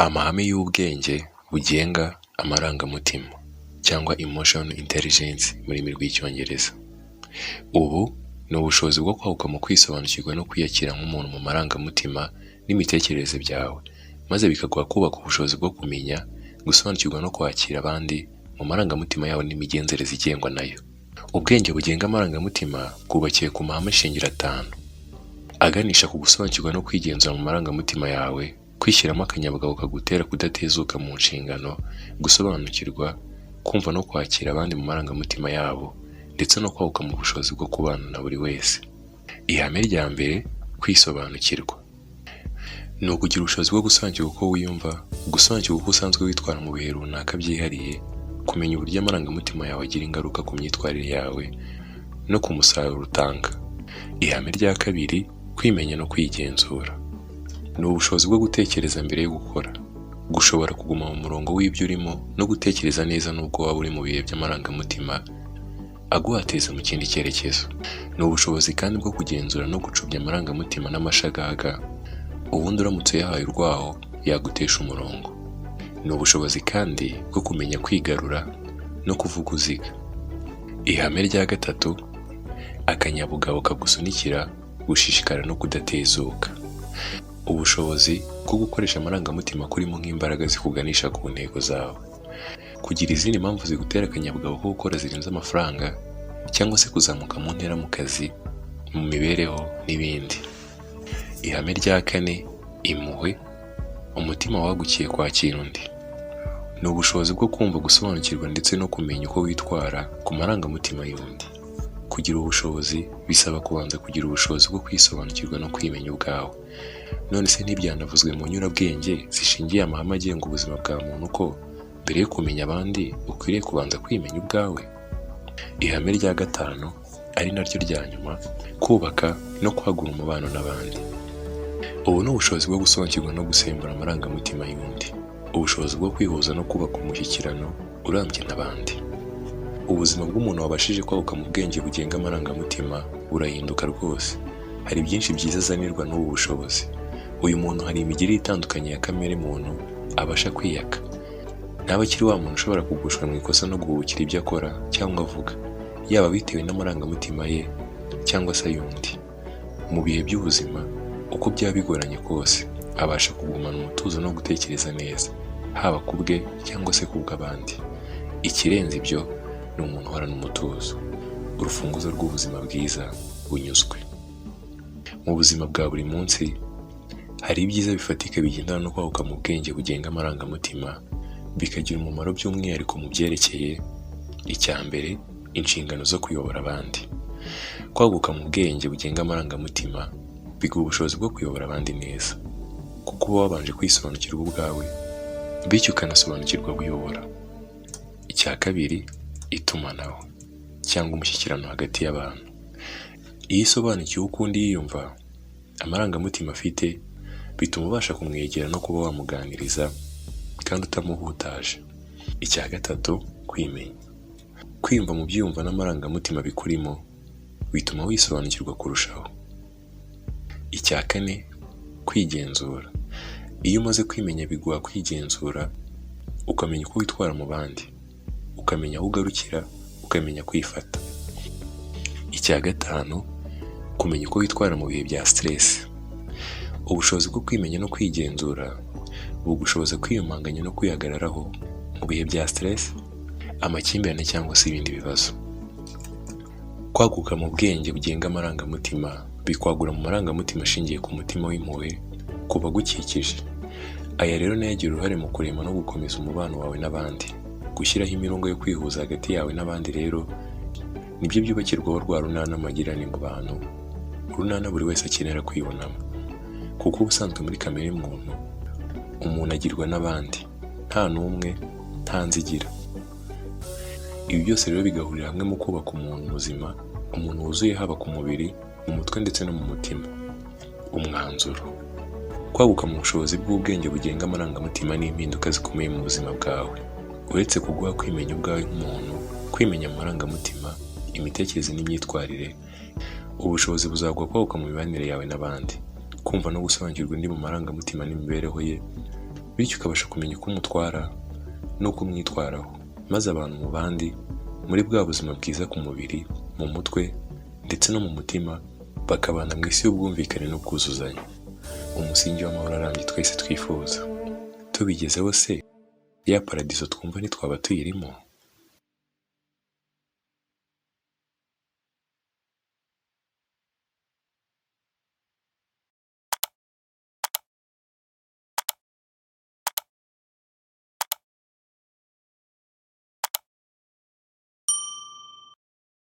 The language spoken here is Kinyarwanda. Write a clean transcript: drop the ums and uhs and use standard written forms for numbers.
Amahame y'ubwenge bugenga amarangamutima cyangwa emotional intelligence mu rurimi rw'icyongereza. Ubu ni ubushobozi bwo kwaguka mu kwisobanukirwa no kwiyakira nk'umuntu mu marangamutima n'imitekerereze byawe, maze bikaguha kubaka ubushobozi bwo kumenya, gusobanukirwa no kwakira abandi mu marangamutima yabo n'imigenzereze igengwa nayo. Ubwenge bugenga amarangamutima bwubakiye ku mahame shingiro 5 aganisha ku gusobanukirwa no kwigenzura mu marangamutima yawe, kwishyiramo akanyabugabo kagutera kudatezuka mu nshingano, gusobanukirwa, kumva no kwakira abandi mu marangamutima yabo, ndetse no kwaguka mu bushobozi bwo kubana na buri wese. Ihame rya mbere, kwisobanukirwa, ni ukugira ubushobozi bwo gusobanukirwa uko wiyumva, gusobanukirwa uko usanzwe witwara mu bihe runaka byihariye, kumenya uburyo amarangamutima yawe agira ingaruka ku myitwarire yawe no ku musaruro utanga. Ihame rya kabiri, kwimenya no kwigenzura, ni ubushobozi bwo gutekereza mbere yo gukora, gushobora kuguma mu murongo w'ibyo urimo no gutekereza neza nubwo waba uri mu bihe by'amarangamutima aguhateza mu kindi cyerekezo. Ni ubushobozi kandi bwo kugenzura no gucubya amarangamutima n'amashagaga, ubundi uramutse yahaye urwaho yagutesha umurongo. Ni ubushobozi kandi bwo kumenya kwigarura no kuvuga uziga. Ihame rya gatatu, akanyabugabo kagusunikira gushishikara no kudatezuka, ubushobozi bwo gukoresha amarangamutima kurimo nk'imbaraga zikuganisha ku ntego zawe, kugira izindi mpamvu zigutera akanyabugabo ko gukora zirenze amafaranga cyangwa se kuzamuka mu ntera mu kazi, mu mibereho n'ibindi. Ihame rya kane, impuhwe, umutima wagukiye kwakira undi, ni ubushobozi bwo kumva, gusobanukirwa ndetse no kumenya uko witwara ku marangamutima y'undi. Kugira ubushobozi bisaba kubanza kugira ubushobozi bwo kwisobanukirwa no kwimenya ubwawe. None se ntibyanavuzwe mu nyurabwenge zishingiye amahame agenga ubuzima bwa muntu ko mbere yo kumenya abandi ukwiriye kubanza kwimenya ubwawe? Ihame rya gatanu, ari naryo rya nyuma, kubaka no kwagura umubano n'abandi. Ubu ni ubushobozi bwo gusobanukirwa no gusembura amarangamutima y'undi, ubushobozi bwo kwihuza no kubaka umushyikirano urambye n'abandi. Ubuzima bw'umuntu wabashije kwaguka mu bwenge bugenga amarangamutima burahinduka rwose. Hari byinshi byiza azanirwa n'ubu bushobozi. Uyu muntu hari imigirire itandukanye ya kamere muntu abasha kwiyaka. Ntaba akiri wa muntu ushobora kugushwa mu ikosa no guhubukira ibyo akora cyangwa avuga, yaba bitewe n'amarangamutima ye cyangwa se ay'undi. Mu bihe by'ubuzima uko byaba bigoranye kose, abasha kugumana umutuzo no gutekereza neza, haba ku bwe cyangwa se ku bw'abandi. Ikirenze ibyo, ni umuntu uhorana umutuzo, urufunguzo rw'ubuzima bwiza bunyuzwe. Mu buzima bwa buri munsi hari ibyiza bifatika bigendana no kwaguka mu bwenge bugenga amarangamutima, bikagira umumaro by'umwihariko mu byerekeye: icya mbere, inshingano zo kuyobora abandi. Kwaguka mu bwenge bugenga amarangamutima biguha ubushobozi bwo kuyobora abandi neza, kuko uba wabanje kwisobanukirwa ubwawe, bityo ukanasobanukirwa uyobora. Icya kabiri, itumanaho cyangwa umushyikirano hagati y'abantu. Iyo usobanukiwe uko undi yiyumva, amarangamutima afite, bituma ubasha kumwegera no kuba wamuganiriza kandi utamuhutaje. Icya gatatu, kwimenya. Kwiyumva mu byiyumva n'amarangamutima bikurimo bituma wisobanukirwa kurushaho. Icya kane, kwigenzura. Iyo umaze kwimenya biguha kwigenzura, ukamenya uko witwara mu bandi, ukamenya aho ugarukira, ukamenya kwifata. Icya gatanu, kumenya uko witwara mu bihe bya stress. Ubushobozi bwo kwimenya no kwigenzura bugushoboza kwiyumanganya no kwihagararaho mu bihe bya stress, amakimbirane cyangwa se ibindi bibazo. Kwaguka mu bwenge bugenga amarangamutima bikwagura mu marangamutima ashingiye ku mutima w'impuhwe ku bagukikije. Aya rero nayo agira uruhare mu kurema no gukomeza umubano wawe n'abandi. Gushyiraho imirongo yo kwihuza hagati yawe n'abandi rero nibyo byubakirwaho rwa runana magirane mu bantu, urunana buri wese akenera kwibonamo, kuko ubusanzwe muri kamere muntu umuntu agirwa n'abandi, nta n'umwe, nta nzigira. Ibi byose rero bigahurira hamwe mu kubaka umuntu muzima, umuntu wuzuye haba ku mubiri, mu mutwe ndetse no mu mutima. Umwanzuro: kwaguka mu bushobozi bw'ubwenge bugenga amarangamutima n'impinduka zikomeye mu buzima bwawe. Uretse kuguha kwimenya ubwawe nk'umuntu, kwimenya amarangamutima, imitekerereze n'imyitwarire, ubushobozi buzaguha kwaguka mu mibanire yawe n'abandi, kumva no gusobanukirwa undi mu marangamutima n'imibereho ye, bityo ukabasha kumenya uko umutwara n'uko umwitwaraho, maze abantu mu bandi muri bwa buzima bwiza ku mubiri, mu mutwe ndetse no mu mutima, bakabana mu isi y'ubwumvikane n'ubwuzuzanye, umusingi w'amahoro arambye twese twifuza. Tubigezeho se, ya paradizo twumva ntitwaba tuyirimo?